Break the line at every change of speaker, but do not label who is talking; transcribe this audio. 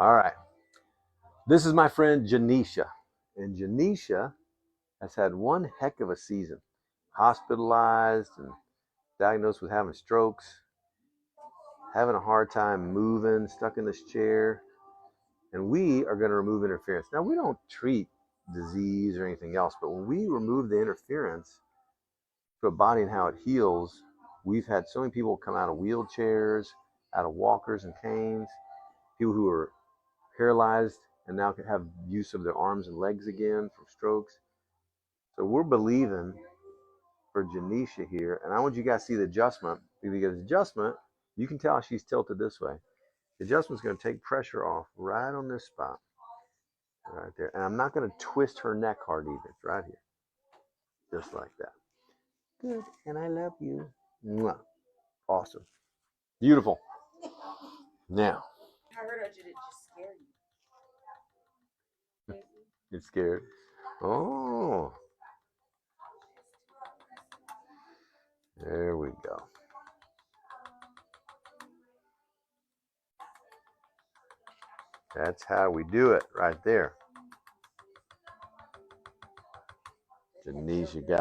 All right. This is my friend Janisha. And Janisha has had one heck of a season. Hospitalized and diagnosed with having strokes, having a hard time moving, stuck in this chair. And we are going to remove interference. Now, we don't treat disease or anything else, but when we remove the interference to a body and how it heals, we've had so many people come out of wheelchairs, out of walkers and canes, people who are paralyzed and now can have use of their arms and legs again from strokes. So we're believing for Janisha here, and I want you guys to see the adjustment, because adjustment, you can tell she's tilted this way. The adjustment's going to take pressure off right on this spot, right there. And I'm not going to twist her neck hard either. It's right here, just like that. Good, and I love you. Mwah. Awesome. Beautiful. Now. I heard it just scared you. You're scared? Oh. There we go. That's how we do it right there. Janisha got